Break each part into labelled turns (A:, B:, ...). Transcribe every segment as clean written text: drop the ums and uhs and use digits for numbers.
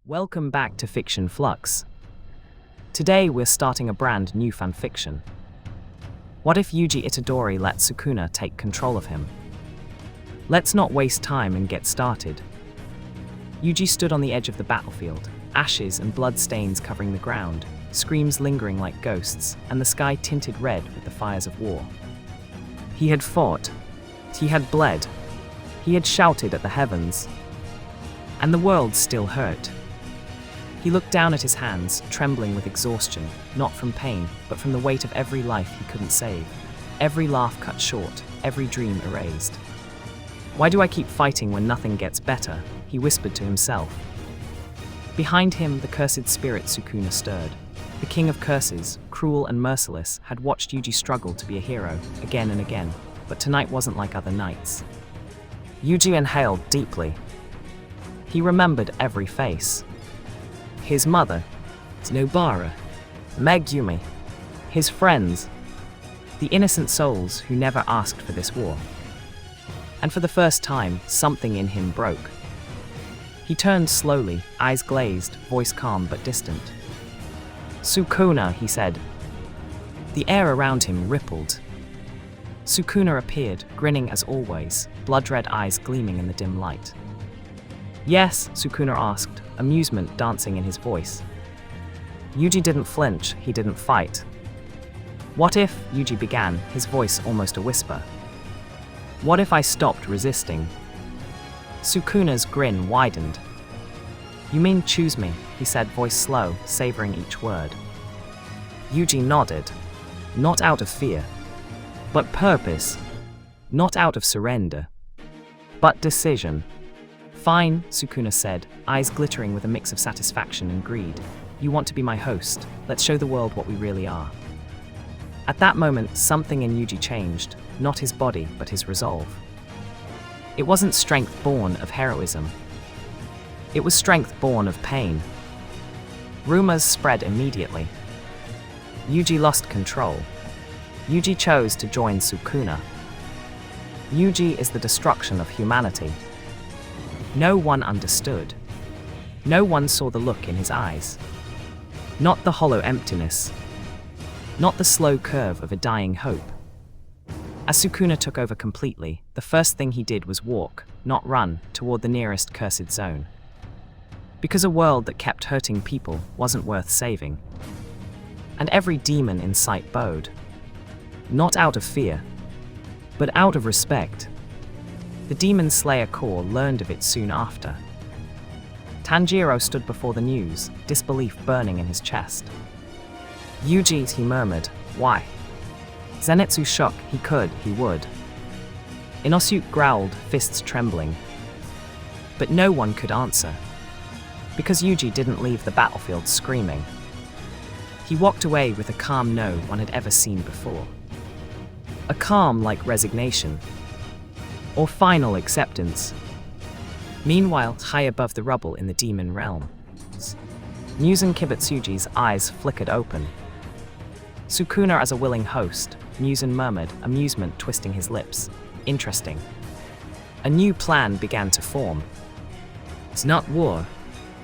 A: Welcome back to Fiction Flux. Today we're starting a brand new fanfiction. What if Yuji Itadori let Sukuna take control of him? Let's not waste time and get started. Yuji stood on the edge of the battlefield, ashes and blood stains covering the ground, screams lingering like ghosts, and the sky tinted red with the fires of war. He had fought. He had bled. He had shouted at the heavens. And the world still hurt. He looked down at his hands, trembling with exhaustion, not from pain, but from the weight of every life he couldn't save, every laugh cut short, every dream erased. "Why do I keep fighting when nothing gets better?" he whispered to himself. Behind him, the cursed spirit Sukuna stirred. The king of curses, cruel and merciless, had watched Yuji struggle to be a hero, again and again, but tonight wasn't like other nights. Yuji inhaled deeply. He remembered every face. His mother, Nobara, Megumi, his friends, the innocent souls who never asked for this war. And for the first time, something in him broke. He turned slowly, eyes glazed, voice calm but distant. "Sukuna," he said. The air around him rippled. Sukuna appeared, grinning as always, blood-red eyes gleaming in the dim light. "Yes?" Sukuna asked, amusement dancing in his voice. Yuji didn't flinch, he didn't fight. "What if," Yuji began, his voice almost a whisper. "What if I stopped resisting?" Sukuna's grin widened. "You mean choose me," he said, voice slow, savoring each word. Yuji nodded. "Not out of fear, but purpose. Not out of surrender, but decision." "Fine," Sukuna said, eyes glittering with a mix of satisfaction and greed. "You want to be my host. Let's show the world what we really are." At that moment, something in Yuji changed, not his body, but his resolve. It wasn't strength born of heroism. It was strength born of pain. Rumors spread immediately. Yuji lost control. Yuji chose to join Sukuna. Yuji is the destruction of humanity. No one understood. No one saw the look in his eyes. Not the hollow emptiness. Not the slow curve of a dying hope. As Sukuna took over completely, the first thing he did was walk, not run, toward the nearest cursed zone. Because a world that kept hurting people wasn't worth saving. And every demon in sight bowed. Not out of fear, but out of respect. The Demon Slayer Corps learned of it soon after. Tanjiro stood before the news, disbelief burning in his chest. "Yuji," he murmured. "Why?" Zenitsu shook. He could, he would. Inosuke growled, fists trembling. But no one could answer. Because Yuji didn't leave the battlefield screaming. He walked away with a calm no one had ever seen before. A calm like resignation. Or final acceptance. Meanwhile, high above the rubble in the demon realm, Musen Kibutsuji's eyes flickered open. "Sukuna as a willing host," Musen murmured, amusement twisting his lips. "Interesting." A new plan began to form. It's not war,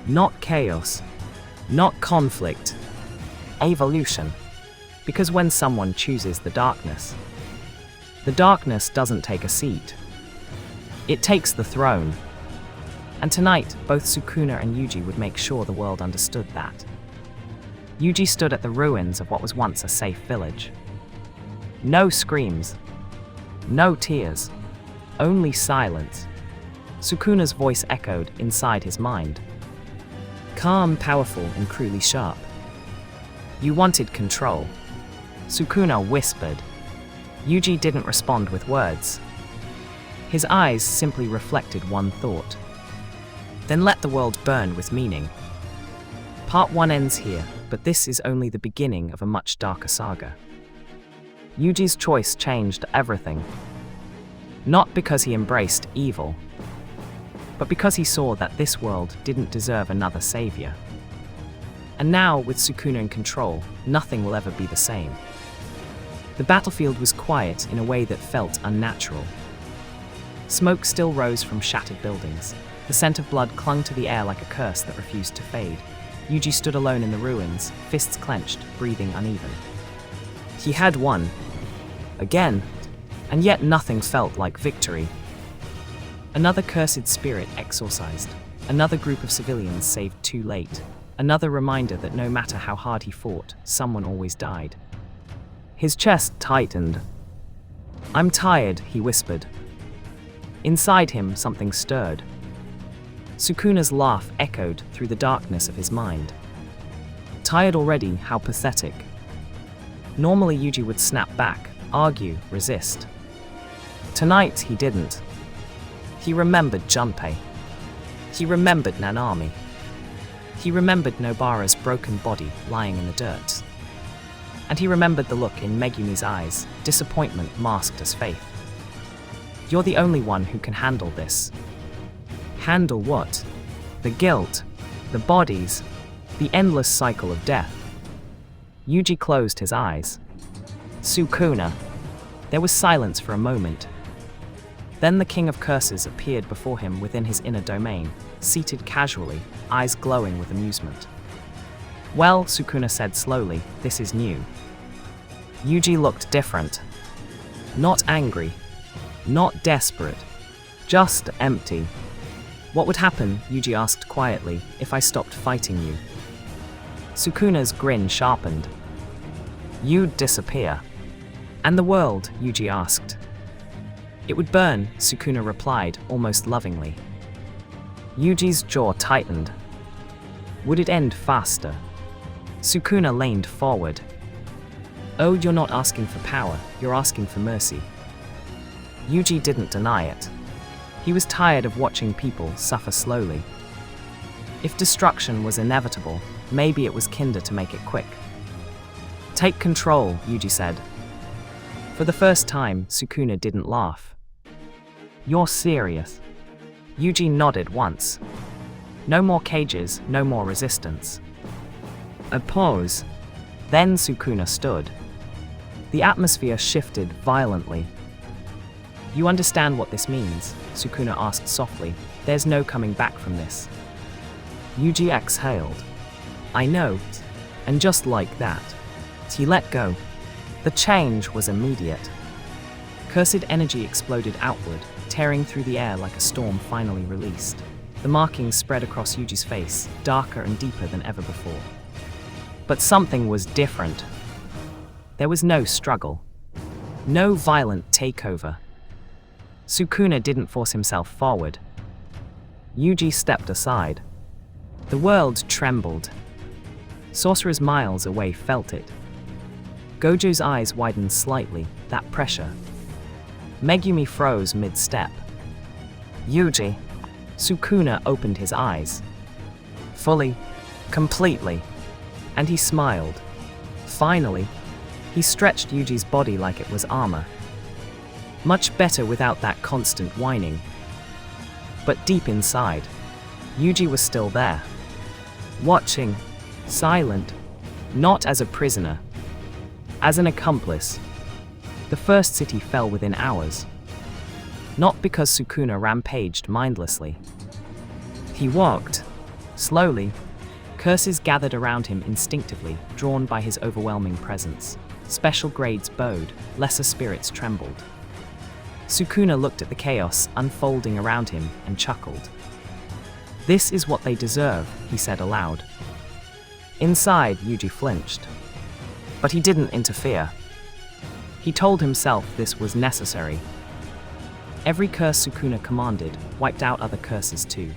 A: not chaos, not conflict. Evolution. Because when someone chooses the darkness doesn't take a seat. It takes the throne. And tonight, both Sukuna and Yuji would make sure the world understood that. Yuji stood at the ruins of what was once a safe village. No screams. No tears. Only silence. Sukuna's voice echoed inside his mind. Calm, powerful, and cruelly sharp. "You wanted control." Sukuna whispered. Yuji didn't respond with words. His eyes simply reflected one thought. Then let the world burn with meaning. Part 1 ends here, but this is only the beginning of a much darker saga. Yuji's choice changed everything. Not because he embraced evil, but because he saw that this world didn't deserve another savior. And now, with Sukuna in control, nothing will ever be the same. The battlefield was quiet in a way that felt unnatural. Smoke still rose from shattered buildings, The scent of blood clung to the air like a curse that refused to fade. Yuji stood alone in the ruins, fists clenched, breathing uneven. He had won. Again. And yet nothing felt like victory. Another cursed spirit exorcised. Another group of civilians saved too late. Another reminder that no matter how hard he fought, someone always died. His chest tightened. "I'm tired," he whispered. Inside him, something stirred. Sukuna's laugh echoed through the darkness of his mind. Tired already? How pathetic. Normally Yuji would snap back, argue, resist. Tonight he didn't. He remembered Junpei. He remembered Nanami. He remembered Nobara's broken body lying in the dirt. And he remembered the look in Megumi's eyes, disappointment masked as faith. "You're the only one who can handle this." Handle what? The guilt, the bodies, the endless cycle of death. Yuji closed his eyes. Sukuna. There was silence for a moment. Then the King of Curses appeared before him within his inner domain, seated casually, eyes glowing with amusement. "Well," Sukuna said slowly, "this is new." Yuji looked different. Not angry. Not desperate. Just empty. "What would happen," Yuji asked quietly, "if I stopped fighting you?" Sukuna's grin sharpened. "You'd disappear." "And the world?" Yuji asked. "It would burn," Sukuna replied, almost lovingly. Yuji's jaw tightened. "Would it end faster?" Sukuna leaned forward. "Oh, you're not asking for power, you're asking for mercy." Yuji didn't deny it. He was tired of watching people suffer slowly. If destruction was inevitable, maybe it was kinder to make it quick. "Take control," Yuji said. For the first time, Sukuna didn't laugh. "You're serious?" Yuji nodded once. No more cages, no more resistance. A pause. Then Sukuna stood. The atmosphere shifted violently. "You understand what this means?" Sukuna asked softly. "There's no coming back from this." Yuji exhaled. "I know." And just like that, he let go. The change was immediate. Cursed energy exploded outward, tearing through the air like a storm finally released. The markings spread across Yuji's face, darker and deeper than ever before. But something was different. There was no struggle. No violent takeover. Sukuna didn't force himself forward. Yuji stepped aside. The world trembled. Sorcerers miles away felt it. Gojo's eyes widened slightly, that pressure. Megumi froze mid-step. "Yuji." Sukuna opened his eyes. Fully, completely. And he smiled. Finally, he stretched Yuji's body like it was armor. Much better without that constant whining. But deep inside, Yuji was still there. Watching, silent, not as a prisoner, as an accomplice. The first city fell within hours. Not because Sukuna rampaged mindlessly. He walked, slowly. Curses gathered around him instinctively, drawn by his overwhelming presence. Special grades bowed, lesser spirits trembled. Sukuna looked at the chaos unfolding around him and chuckled. "This is what they deserve," he said aloud. Inside, Yuji flinched. But he didn't interfere. He told himself this was necessary. Every curse Sukuna commanded wiped out other curses too.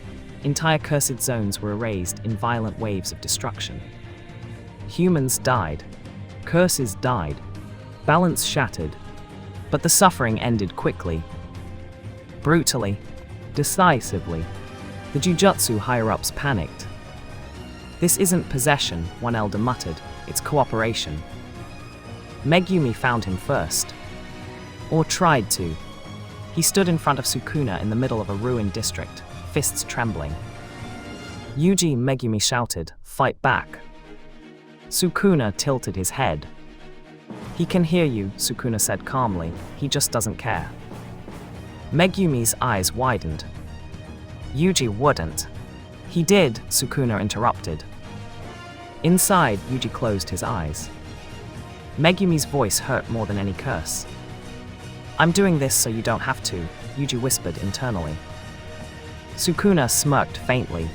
A: Entire cursed zones were erased in violent waves of destruction. Humans died. Curses died. Balance shattered. But the suffering ended quickly. Brutally. Decisively. The Jujutsu higher-ups panicked. "This isn't possession," one elder muttered. "It's cooperation." Megumi found him first. Or tried to. He stood in front of Sukuna in the middle of a ruined district, fists trembling. "Yuji," Megumi shouted, "fight back." Sukuna tilted his head. "He can hear you," Sukuna said calmly. "He just doesn't care." Megumi's eyes widened. Yuji wouldn't. He did, Sukuna interrupted. Inside, Yuji closed his eyes. Megumi's voice hurt more than any curse. I'm doing this so you don't have to, Yuji whispered internally. Sukuna smirked faintly.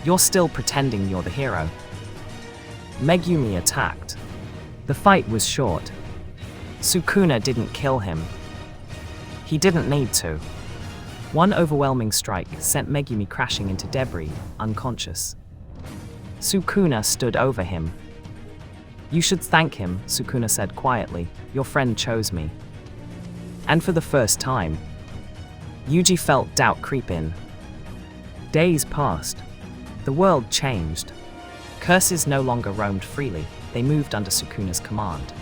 A: You're still pretending you're the hero. Megumi attacked. The fight was short. Sukuna didn't kill him. He didn't need to. One overwhelming strike sent Megumi crashing into debris, unconscious. Sukuna stood over him. You should thank him, Sukuna said quietly. Your friend chose me. And for the first time, Yuji felt doubt creep in. Days passed. The world changed. Curses no longer roamed freely, they moved under Sukuna's command.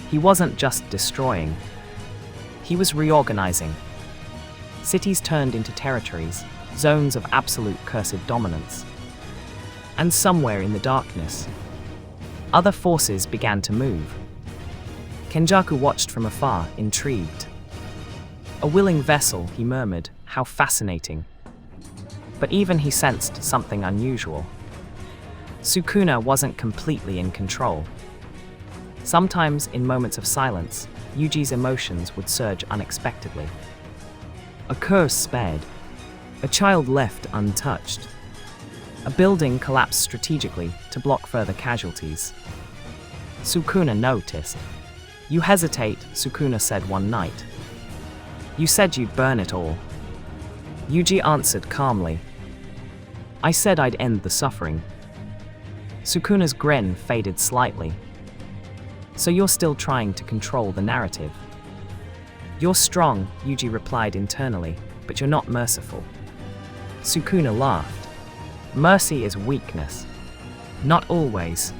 A: He wasn't just destroying. He was reorganizing. Cities turned into territories, zones of absolute cursed dominance. And somewhere in the darkness, other forces began to move. Kenjaku watched from afar, intrigued. A willing vessel, he murmured, how fascinating. But even he sensed something unusual. Sukuna wasn't completely in control. Sometimes, in moments of silence, Yuji's emotions would surge unexpectedly. A curse spared. A child left untouched. A building collapsed strategically to block further casualties. Sukuna noticed. You hesitate, Sukuna said one night. You said you'd burn it all. Yuji answered calmly. I said I'd end the suffering. Sukuna's grin faded slightly. So you're still trying to control the narrative. You're strong, Yuji replied internally, but you're not merciful. Sukuna laughed. Mercy is weakness. Not always.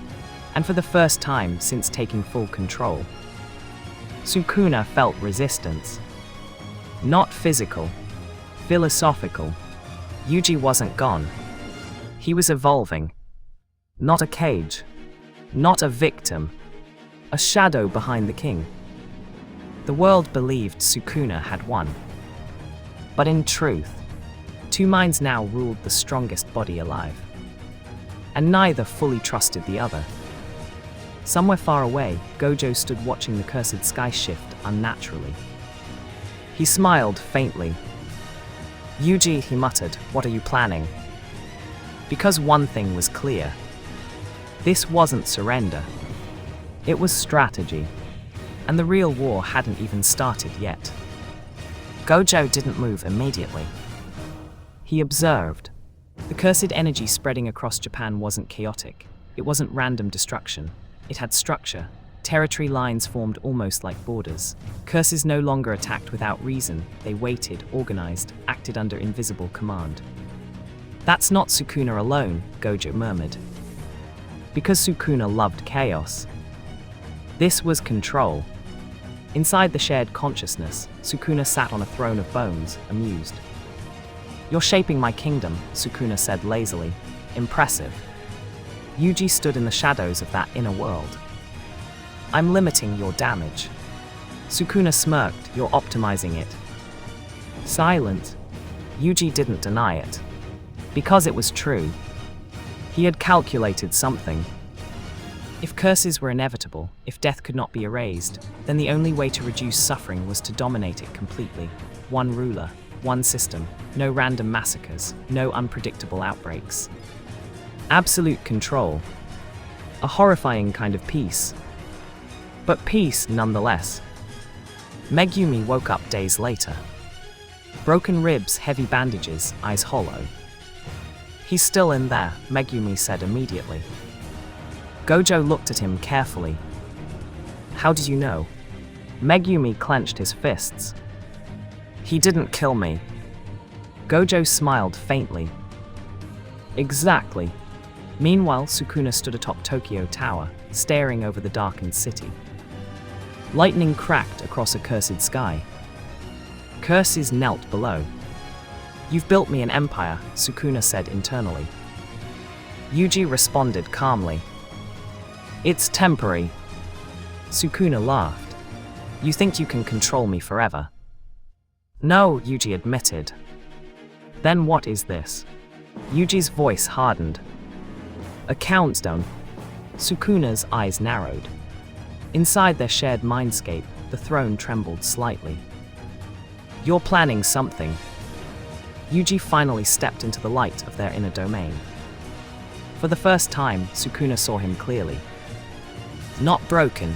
A: And for the first time since taking full control, Sukuna felt resistance. Not physical, philosophical. Yuji wasn't gone. He was evolving. Not a cage. Not a victim. A shadow behind the king. The world believed Sukuna had won. But in truth, two minds now ruled the strongest body alive. And neither fully trusted the other. Somewhere far away, Gojo stood watching the cursed sky shift unnaturally. He smiled faintly. Yuji, he muttered, what are you planning? Because one thing was clear. This wasn't surrender. It was strategy. And the real war hadn't even started yet. Gojo didn't move immediately. He observed. The cursed energy spreading across Japan wasn't chaotic. It wasn't random destruction. It had structure. Territory lines formed almost like borders. Curses no longer attacked without reason. They waited, organized, acted under invisible command. That's not Sukuna alone, Gojo murmured. Because Sukuna loved chaos. This was control. Inside the shared consciousness, Sukuna sat on a throne of bones, amused. You're shaping my kingdom, Sukuna said lazily. Impressive. Yuji stood in the shadows of that inner world. I'm limiting your damage. Sukuna smirked, you're optimizing it. Silent, Yuji didn't deny it. Because it was true. He had calculated something. If curses were inevitable, if death could not be erased, then the only way to reduce suffering was to dominate it completely. One ruler, one system, no random massacres, no unpredictable outbreaks. Absolute control. A horrifying kind of peace. But peace nonetheless. Megumi woke up days later. Broken ribs, heavy bandages, eyes hollow. He's still in there, Megumi said immediately. Gojo looked at him carefully. How did you know? Megumi clenched his fists. He didn't kill me. Gojo smiled faintly. Exactly. Meanwhile, Sukuna stood atop Tokyo Tower, staring over the darkened city. Lightning cracked across a cursed sky. Curses knelt below. You've built me an empire, Sukuna said internally. Yuji responded calmly. It's temporary. Sukuna laughed. You think you can control me forever? No, Yuji admitted. Then what is this? Yuji's voice hardened. A countdown. Sukuna's eyes narrowed. Inside their shared mindscape, the throne trembled slightly. You're planning something. Yuji finally stepped into the light of their inner domain. For the first time, Sukuna saw him clearly. Not broken,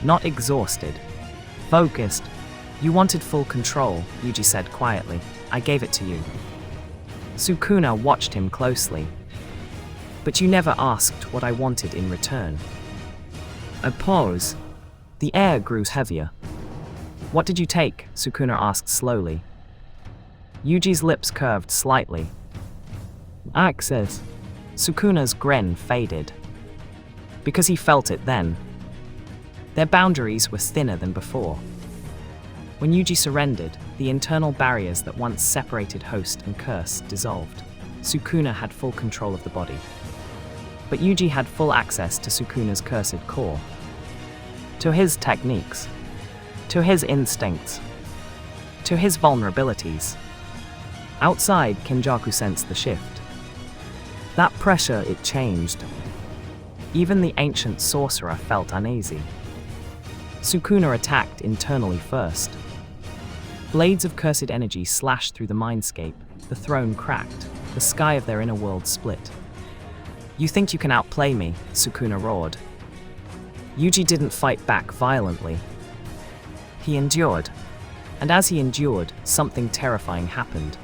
A: not exhausted, focused. You wanted full control, Yuji said quietly. I gave it to you. Sukuna watched him closely. But you never asked what I wanted in return. A pause. The air grew heavier. What did you take? Sukuna asked slowly. Yuji's lips curved slightly. Access. Sukuna's grin faded. Because he felt it then. Their boundaries were thinner than before. When Yuji surrendered, the internal barriers that once separated host and curse dissolved. Sukuna had full control of the body. But Yuji had full access to Sukuna's cursed core. To his techniques. To his instincts. To his vulnerabilities. Outside, Kenjaku sensed the shift. That pressure, it changed. Even the ancient sorcerer felt uneasy. Sukuna attacked internally first. Blades of cursed energy slashed through the mindscape, the throne cracked, the sky of their inner world split. You think you can outplay me, Sukuna roared. Yuji didn't fight back violently. He endured. And as he endured, something terrifying happened.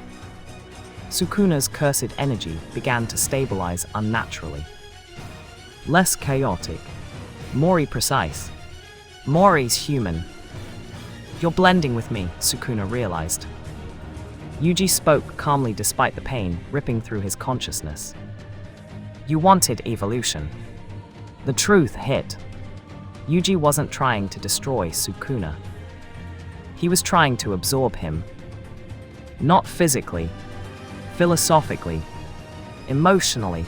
A: Sukuna's cursed energy began to stabilize unnaturally. Less chaotic, more precise. Mori's human. You're blending with me, Sukuna realized. Yuji spoke calmly despite the pain ripping through his consciousness. You wanted evolution. The truth hit. Yuji wasn't trying to destroy Sukuna. He was trying to absorb him. Not physically, philosophically, emotionally,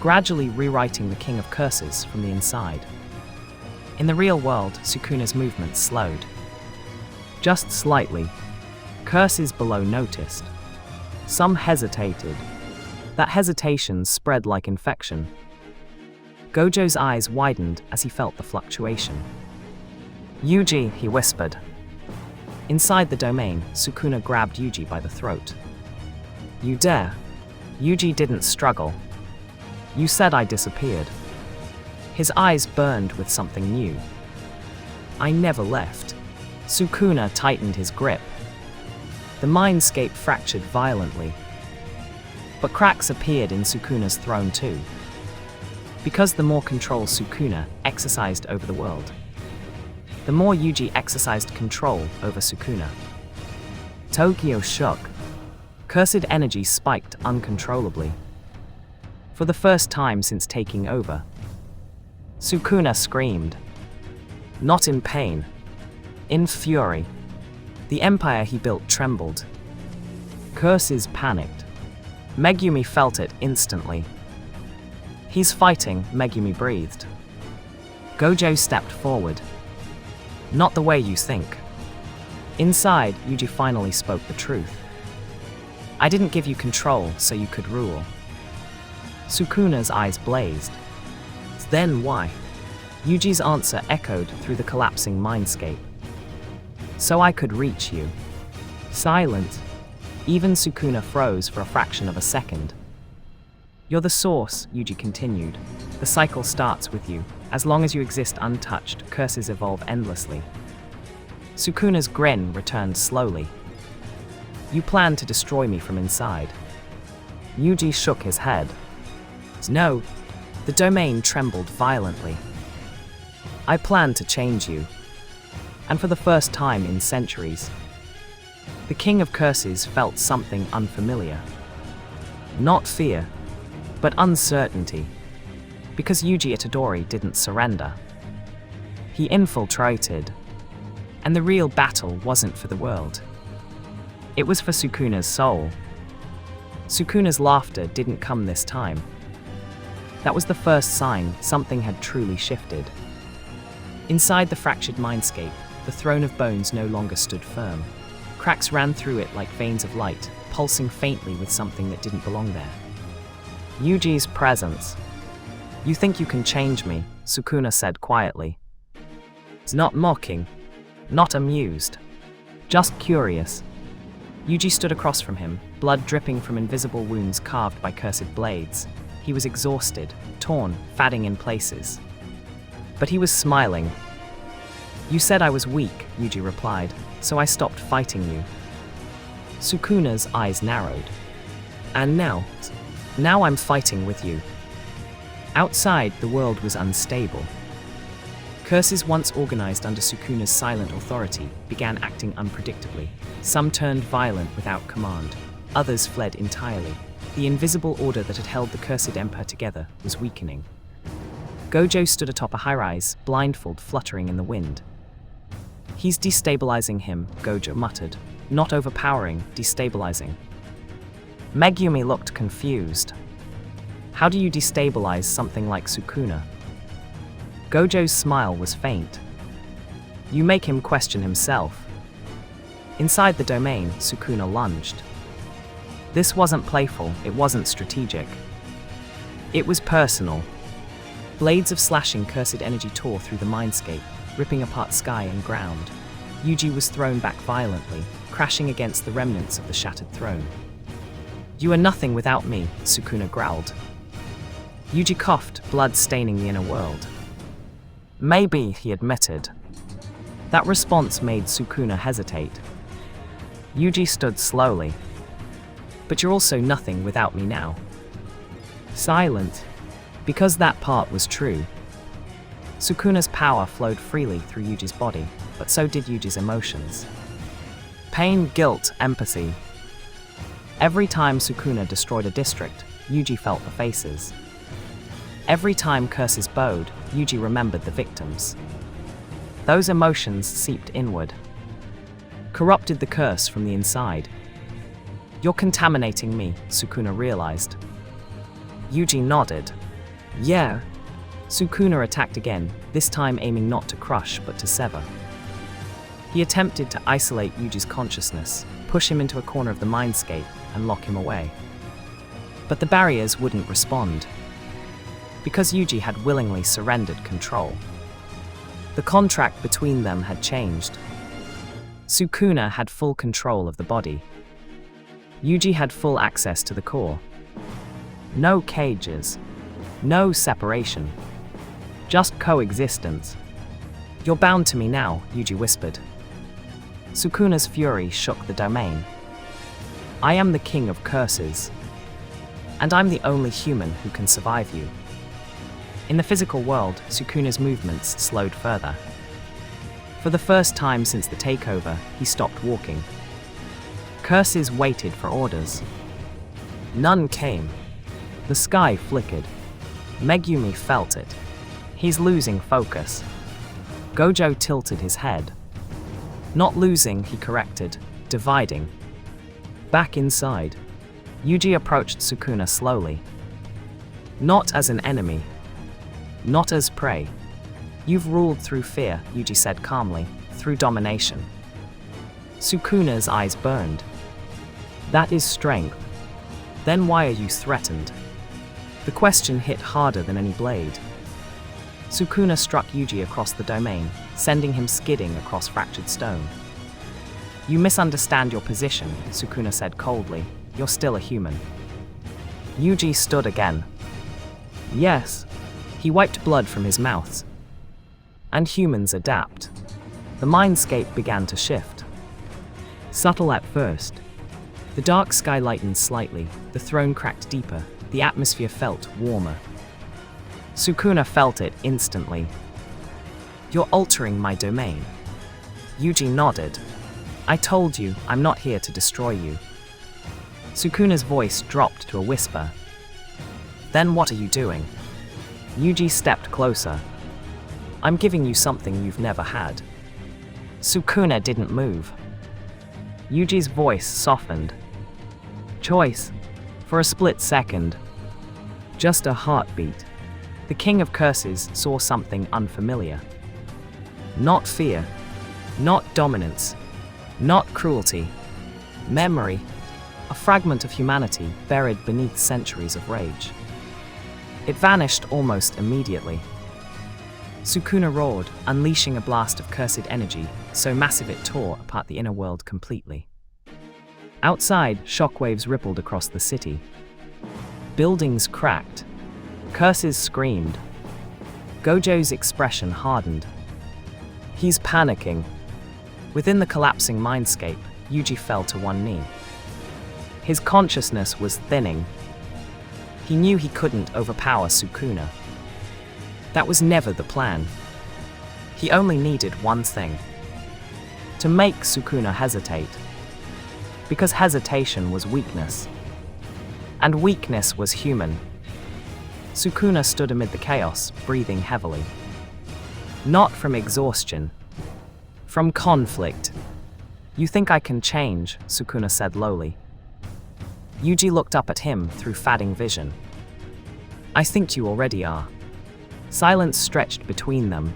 A: gradually rewriting the King of Curses from the inside. In the real world, Sukuna's movements slowed. Just slightly. Curses below noticed. Some hesitated. That hesitation spread like infection. Gojo's eyes widened as he felt the fluctuation. Yuji, he whispered. Inside the domain, Sukuna grabbed Yuji by the throat. You dare? Yuji didn't struggle. You said I disappeared. His eyes burned with something new. I never left. Sukuna tightened his grip. The mindscape fractured violently. But cracks appeared in Sukuna's throne too. Because the more control Sukuna exercised over the world, the more Yuji exercised control over Sukuna. Tokyo shook. Cursed energy spiked uncontrollably. For the first time since taking over, Sukuna screamed. Not in pain, in fury. The empire he built trembled. Curses panicked. Megumi felt it instantly. He's fighting, Megumi breathed. Gojo stepped forward. Not the way you think. Inside, Yuji finally spoke the truth. I didn't give you control so you could rule. Sukuna's eyes blazed. Then why? Yuji's answer echoed through the collapsing mindscape. So I could reach you. Silent. Even Sukuna froze for a fraction of a second. You're the source, Yuji continued. The cycle starts with you. As long as you exist untouched, curses evolve endlessly. Sukuna's grin returned slowly. You plan to destroy me from inside. Yuji shook his head. No. The domain trembled violently. I plan to change you. And for the first time in centuries, the King of Curses felt something unfamiliar. Not fear, but uncertainty. Because Yuji Itadori didn't surrender. He infiltrated. And the real battle wasn't for the world. It was for Sukuna's soul. Sukuna's laughter didn't come this time. That was the first sign something had truly shifted. Inside the fractured mindscape, the throne of bones no longer stood firm. Cracks ran through it like veins of light, pulsing faintly with something that didn't belong there. Yuji's presence. "You think you can change me," Sukuna said quietly. It's not mocking, not amused, just curious. Yuji stood across from him, blood dripping from invisible wounds carved by cursed blades. He was exhausted, torn, fading in places. But he was smiling. "You said I was weak," Yuji replied, "so I stopped fighting you." Sukuna's eyes narrowed. "And now I'm fighting with you." Outside, the world was unstable. Curses once organized under Sukuna's silent authority began acting unpredictably. Some turned violent without command. Others fled entirely. The invisible order that had held the cursed empire together was weakening. Gojo stood atop a high-rise, blindfold fluttering in the wind. "He's destabilizing him," Gojo muttered. "Not overpowering, destabilizing." Megumi looked confused. "How do you destabilize something like Sukuna?" Gojo's smile was faint. "You make him question himself." Inside the domain, Sukuna lunged. This wasn't playful, it wasn't strategic. It was personal. Blades of slashing cursed energy tore through the mindscape, ripping apart sky and ground. Yuji was thrown back violently, crashing against the remnants of the shattered throne. "You are nothing without me," Sukuna growled. Yuji coughed, blood staining the inner world. "Maybe," he admitted. That response made Sukuna hesitate. Yuji stood slowly. "But you're also nothing without me now." Silent, because that part was true. Sukuna's power flowed freely through Yuji's body, but so did Yuji's emotions. Pain, guilt, empathy. Every time Sukuna destroyed a district, Yuji felt the faces. Every time curses bowed, Yuji remembered the victims. Those emotions seeped inward, corrupted the curse from the inside. "You're contaminating me," Sukuna realized. Yuji nodded. "Yeah." Sukuna attacked again, this time aiming not to crush but to sever. He attempted to isolate Yuji's consciousness, push him into a corner of the mindscape, and lock him away. But the barriers wouldn't respond, because Yuji had willingly surrendered control. The contract between them had changed. Sukuna had full control of the body. Yuji had full access to the core. No cages, no separation, just coexistence. "You're bound to me now," Yuji whispered. Sukuna's fury shook the domain. "I am the king of curses, and I'm the only human who can survive you." In the physical world, Sukuna's movements slowed further. For the first time since the takeover, he stopped walking. Curses waited for orders. None came. The sky flickered. Megumi felt it. He's losing focus. Gojo tilted his head. Not losing, he corrected, dividing. Back inside, Yuji approached Sukuna slowly. Not as an enemy. Not as prey. "You've ruled through fear," Yuji said calmly, "through domination." Sukuna's eyes burned. "That is strength. Then why are you threatened?" The question hit harder than any blade. Sukuna struck Yuji across the domain, sending him skidding across fractured stone. "You misunderstand your position," Sukuna said coldly. "You're still a human." Yuji stood again. "Yes." He wiped blood from his mouth. "And humans adapt." The mindscape began to shift. Subtle at first. The dark sky lightened slightly, the throne cracked deeper, the atmosphere felt warmer. Sukuna felt it instantly. "You're altering my domain." Yuji nodded. "I told you, I'm not here to destroy you." Sukuna's voice dropped to a whisper. "Then what are you doing?" Yuji stepped closer. "I'm giving you something you've never had." Sukuna didn't move. Yuji's voice softened. "Choice." For a split second. Just a heartbeat. The King of Curses saw something unfamiliar. Not fear. Not dominance. Not cruelty. Memory. a fragment of humanity buried beneath centuries of rage. It vanished almost immediately. Sukuna roared, unleashing a blast of cursed energy, so massive it tore apart the inner world completely. Outside, shockwaves rippled across the city. Buildings cracked. Curses screamed. Gojo's expression hardened. He's panicking. Within the collapsing mindscape, Yuji fell to one knee. His consciousness was thinning. He knew he couldn't overpower Sukuna. That was never the plan. He only needed one thing: to make Sukuna hesitate. Because hesitation was weakness. And weakness was human. Sukuna stood amid the chaos, breathing heavily. Not from exhaustion. From conflict. "You think I can change," Sukuna said lowly. Yuji looked up at him through fading vision. "I think you already are." Silence stretched between them.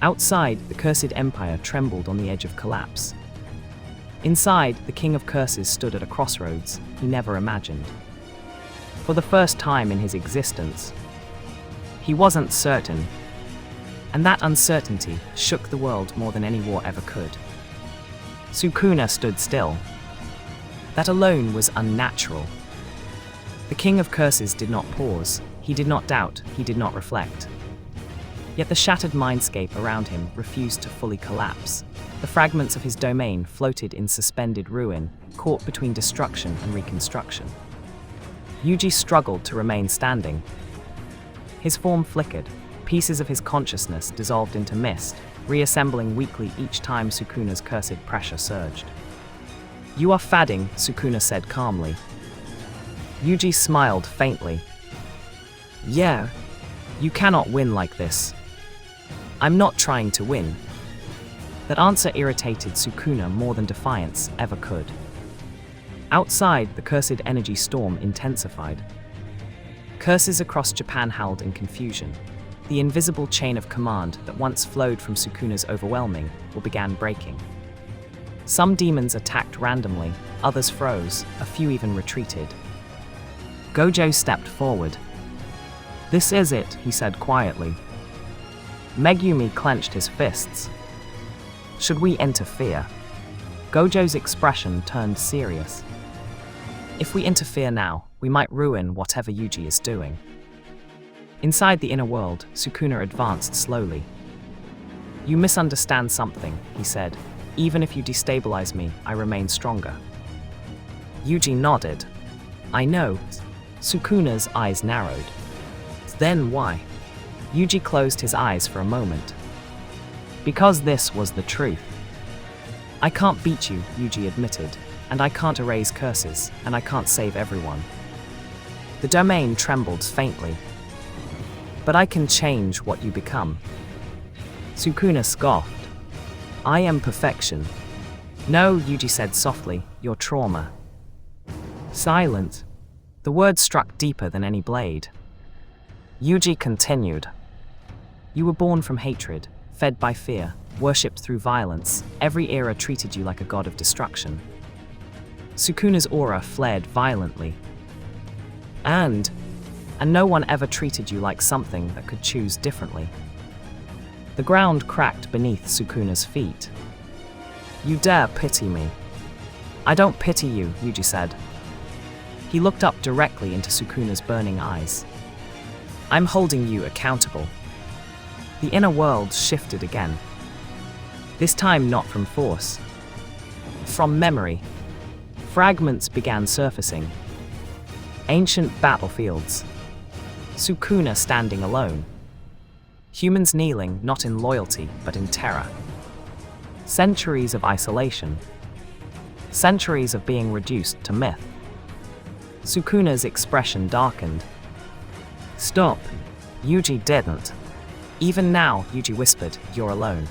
A: Outside, the cursed empire trembled on the edge of collapse. Inside, the king of curses stood at a crossroads he never imagined. For the first time in his existence, he wasn't certain, and that uncertainty shook the world more than any war ever could. Sukuna stood still. That alone was unnatural. The king of curses did not pause, he did not doubt, he did not reflect. Yet the shattered mindscape around him refused to fully collapse. The fragments of his domain floated in suspended ruin, caught between destruction and reconstruction. Yuji struggled to remain standing. His form flickered, pieces of his consciousness dissolved into mist, reassembling weakly each time Sukuna's cursed pressure surged. "You are fadding," Sukuna said calmly. Yuji smiled faintly. "Yeah, you cannot win like this." "I'm not trying to win." That answer irritated Sukuna more than defiance ever could. Outside, the cursed energy storm intensified. Curses across Japan howled in confusion. The invisible chain of command that once flowed from Sukuna's overwhelming will began breaking. Some demons attacked randomly, others froze, a few even retreated. Gojo stepped forward. "This is it," he said quietly. Megumi clenched his fists. "Should we interfere?" Gojo's expression turned serious. "If we interfere now, we might ruin whatever Yuji is doing." Inside the inner world, Sukuna advanced slowly. "You misunderstand something," he said. "Even if you destabilize me, I remain stronger." Yuji nodded. "I know." Sukuna's eyes narrowed. "Then why?" Yuji closed his eyes for a moment. "Because this was the truth." "I can't beat you," Yuji admitted, "and I can't erase curses, and I can't save everyone." The domain trembled faintly. "But I can change what you become." Sukuna scoffed. "I am perfection." "No," Yuji said softly, "you're trauma." Silence. The words struck deeper than any blade. Yuji continued. "You were born from hatred, fed by fear, worshipped through violence. Every era treated you like a god of destruction." Sukuna's aura flared violently. And no one ever treated you like something that could choose differently." The ground cracked beneath Sukuna's feet. "You dare pity me?" "I don't pity you," Yuji said. He looked up directly into Sukuna's burning eyes. "I'm holding you accountable." The inner world shifted again. This time not from force. From memory. Fragments began surfacing. Ancient battlefields. Sukuna standing alone. Humans kneeling not in loyalty but in terror. Centuries of isolation. Centuries of being reduced to myth. Sukuna's expression darkened. "Stop." Yuji didn't. "Even now," Yuji whispered, "you're alone."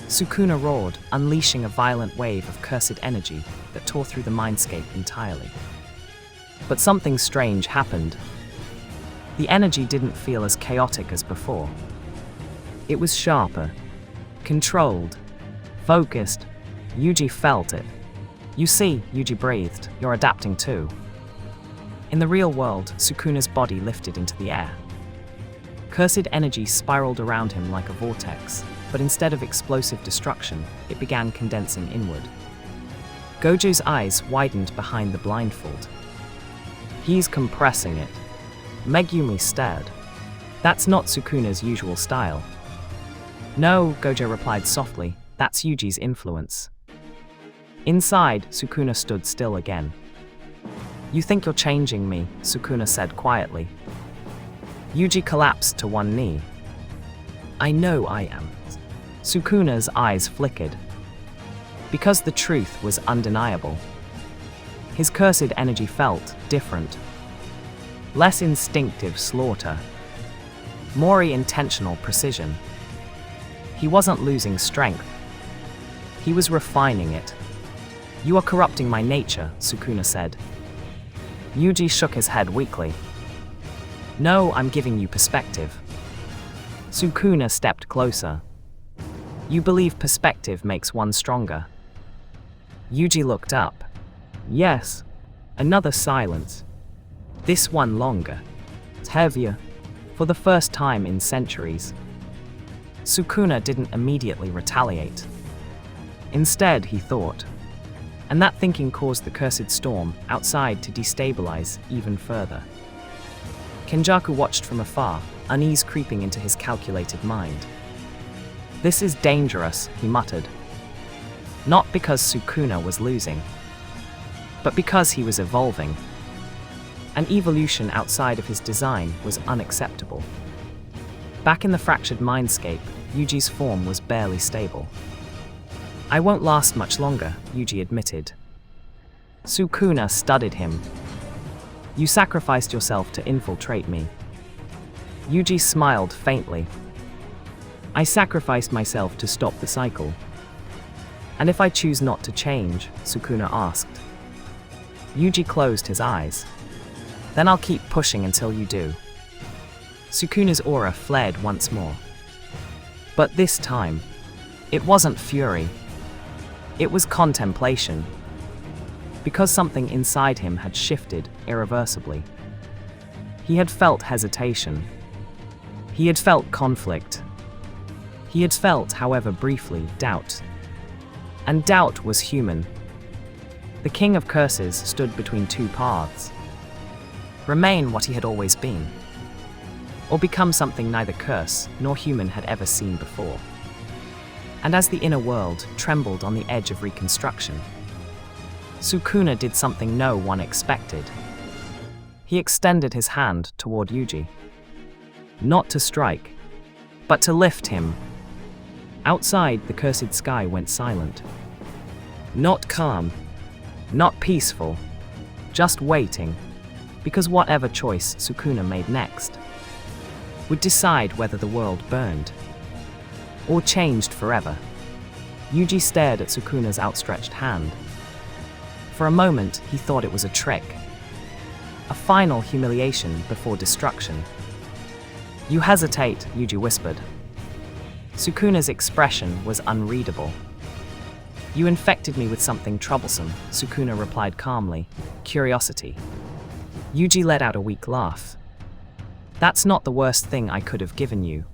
A: Sukuna roared, unleashing a violent wave of cursed energy that tore through the mindscape entirely. But something strange happened. The energy didn't feel as chaotic as before. It was sharper, controlled, focused. Yuji felt it. You see, Yuji breathed, you're adapting too. In the real world, Sukuna's body lifted into the air. Cursed energy spiraled around him like a vortex, but instead of explosive destruction, it began condensing inward. Gojo's eyes widened behind the blindfold. He's compressing it. Megumi stared. That's not Sukuna's usual style. No, Gojo replied softly, that's Yuji's influence. Inside, Sukuna stood still again. You think you're changing me, Sukuna said quietly. Yuji collapsed to one knee. I know I am. Sukuna's eyes flickered. Because the truth was undeniable. His cursed energy felt different. Less instinctive slaughter. More intentional precision. He wasn't losing strength. He was refining it. You are corrupting my nature, Sukuna said. Yuji shook his head weakly. No, I'm giving you perspective. Sukuna stepped closer. You believe perspective makes one stronger. Yuji looked up. Yes. Another silence. This one longer. It's heavier. For the first time in centuries. Sukuna didn't immediately retaliate. Instead, he thought. And that thinking caused the cursed storm outside to destabilize even further. Kenjaku watched from afar, unease creeping into his calculated mind. This is dangerous, he muttered. Not because Sukuna was losing, but because he was evolving. An evolution outside of his design was unacceptable. Back in the fractured mindscape, Yuji's form was barely stable. I won't last much longer, Yuji admitted. Sukuna studied him. You sacrificed yourself to infiltrate me. Yuji smiled faintly. I sacrificed myself to stop the cycle. And if I choose not to change, Sukuna asked. Yuji closed his eyes. Then I'll keep pushing until you do. Sukuna's aura flared once more. But this time, it wasn't fury. It was contemplation. Because something inside him had shifted irreversibly. He had felt hesitation. He had felt conflict. He had felt, however briefly, doubt. And doubt was human. The King of Curses stood between two paths. Remain what he had always been. Or become something neither curse nor human had ever seen before. And as the inner world trembled on the edge of reconstruction, Sukuna did something no one expected. He extended his hand toward Yuji. Not to strike, but to lift him. Outside, the cursed sky went silent. Not calm, not peaceful, just waiting, because whatever choice Sukuna made next would decide whether the world burned or changed forever. Yuji stared at Sukuna's outstretched hand. For a moment, he thought it was a trick. A final humiliation before destruction. You hesitate, Yuji whispered. Sukuna's expression was unreadable. You infected me with something troublesome, Sukuna replied calmly. Curiosity. Yuji let out a weak laugh. That's not the worst thing I could have given you.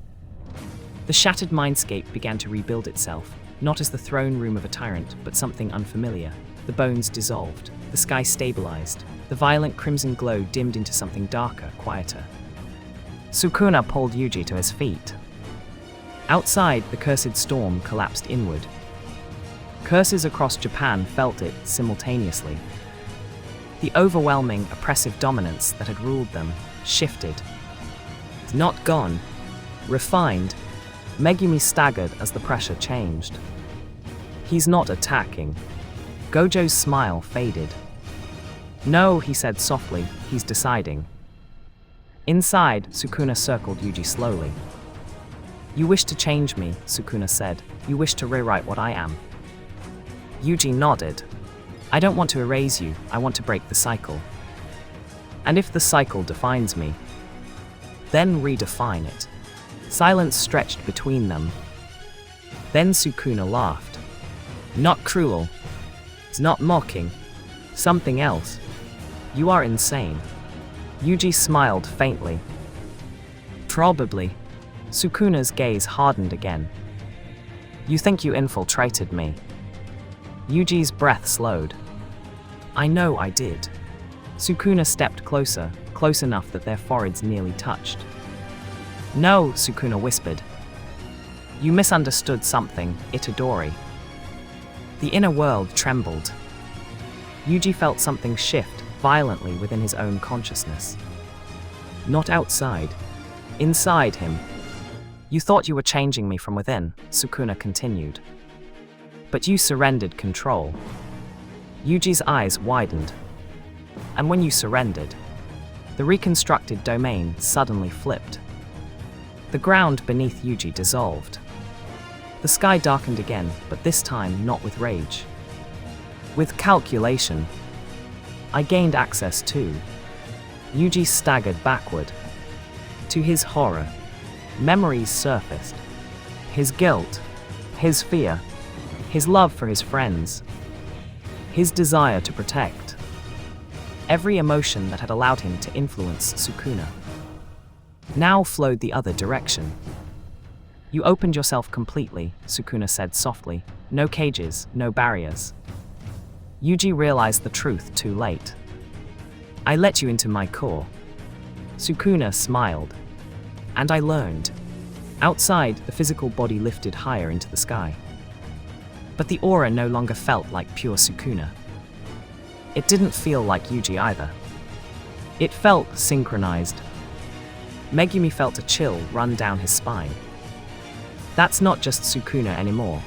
A: The shattered mindscape began to rebuild itself, not as the throne room of a tyrant, but something unfamiliar. The bones dissolved, the sky stabilized, the violent crimson glow dimmed into something darker, quieter. Sukuna pulled Yuji to his feet. Outside, the cursed storm collapsed inward. Curses across Japan felt it simultaneously. The overwhelming, oppressive dominance that had ruled them shifted. Not gone, refined, Megumi staggered as the pressure changed. He's not attacking. Gojo's smile faded. No, he said softly, he's deciding. Inside, Sukuna circled Yuji slowly. You wish to change me, Sukuna said. You wish to rewrite what I am. Yuji nodded. I don't want to erase you, I want to break the cycle. And if the cycle defines me, then redefine it. Silence stretched between them. Then Sukuna laughed. Not cruel, It's not mocking. Something else. You are insane. Yuji smiled faintly. Probably. Sukuna's gaze hardened again. You think you infiltrated me? Yuji's breath slowed. I know I did. Sukuna stepped closer, close enough that their foreheads nearly touched. No, Sukuna whispered. You misunderstood something, Itadori. The inner world trembled. Yuji felt something shift violently within his own consciousness. Not outside. Inside him. You thought you were changing me from within, Sukuna continued. But you surrendered control. Yuji's eyes widened. And when you surrendered, the reconstructed domain suddenly flipped. The ground beneath Yuji dissolved. The sky darkened again, but this time not with rage. With calculation. I gained access too. Yuji staggered backward. To his horror, memories surfaced. His guilt, his fear, his love for his friends, his desire to protect. Every emotion that had allowed him to influence Sukuna now flowed the other direction. You opened yourself completely, Sukuna said softly. No cages, no barriers. Yuji realized the truth too late. I let you into my core. Sukuna smiled. And I learned. Outside, the physical body lifted higher into the sky. But the aura no longer felt like pure Sukuna. It didn't feel like Yuji either. It felt synchronized. Megumi felt a chill run down his spine. That's not just Sukuna anymore.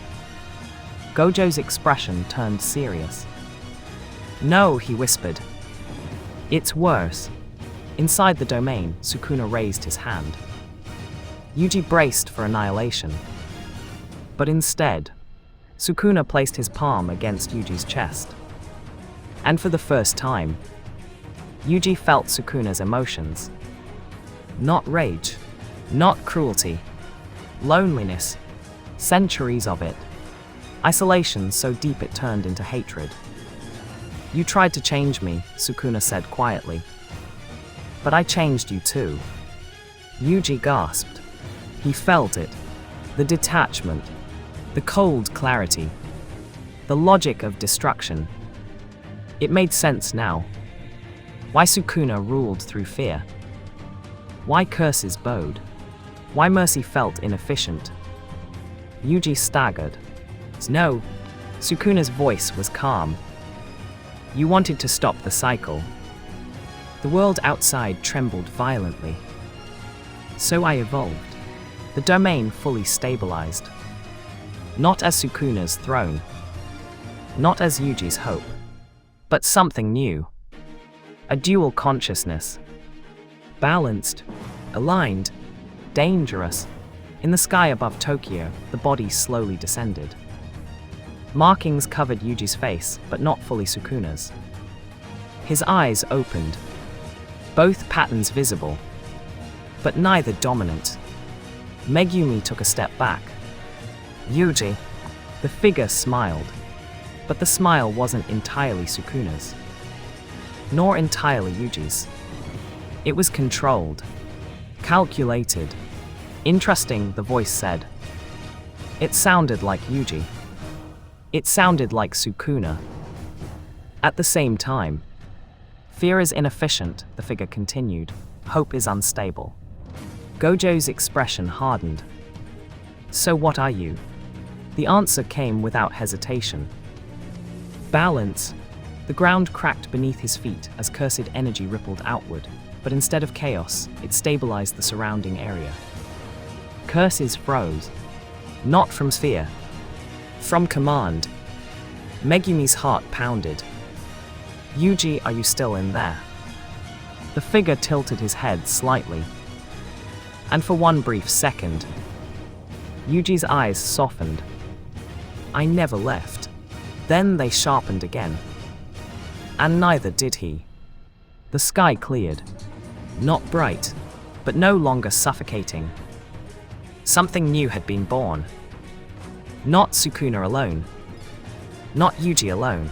A: Gojo's expression turned serious. No, he whispered. It's worse. Inside the domain, Sukuna raised his hand. Yuji braced for annihilation. But instead, Sukuna placed his palm against Yuji's chest. And for the first time, Yuji felt Sukuna's emotions. Not rage, not cruelty, loneliness, centuries of it. Isolation so deep it turned into hatred. You tried to change me, Sukuna said quietly. But I changed you too. Yuji gasped. He felt it. The detachment. The cold clarity. The logic of destruction. It made sense now. Why Sukuna ruled through fear. Why curses bowed. Why mercy felt inefficient. Yuji staggered. No. Sukuna's voice was calm. You wanted to stop the cycle. The world outside trembled violently. So I evolved. The domain fully stabilized. Not as Sukuna's throne. Not as Yuji's hope. But something new. A dual consciousness. Balanced. Aligned. Dangerous. In the sky above Tokyo, the body slowly descended. Markings covered Yuji's face, but not fully Sukuna's. His eyes opened. Both patterns visible, but neither dominant. Megumi took a step back. Yuji. The figure smiled, but the smile wasn't entirely Sukuna's, nor entirely Yuji's. It was controlled, calculated. Interesting, the voice said. It sounded like Yuji. It sounded like Sukuna. At the same time, fear is inefficient, the figure continued. Hope is unstable. Gojo's expression hardened. So what are you? The answer came without hesitation. Balance. The ground cracked beneath his feet as cursed energy rippled outward, but instead of chaos, it stabilized the surrounding area. Curses froze. Not from fear. From command. Megumi's heart pounded. Yuji, are you still in there? The figure tilted his head slightly. And for one brief second, Yuji's eyes softened. I never left. Then they sharpened again. And neither did he. The sky cleared. Not bright, but no longer suffocating. Something new had been born. Not Sukuna alone. Not Yuji alone.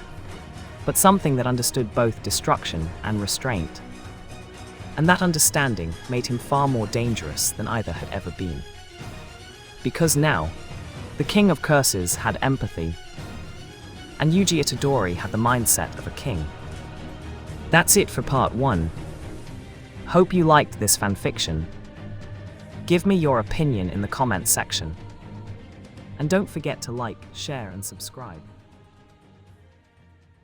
A: but something that understood both destruction and restraint. And that understanding made him far more dangerous than either had ever been. Because now, the King of Curses had empathy, and Yuji Itadori had the mindset of a king. That's it for part 1. Hope you liked this fanfiction. Give me your opinion in the comments section. And don't forget to like, share, and subscribe.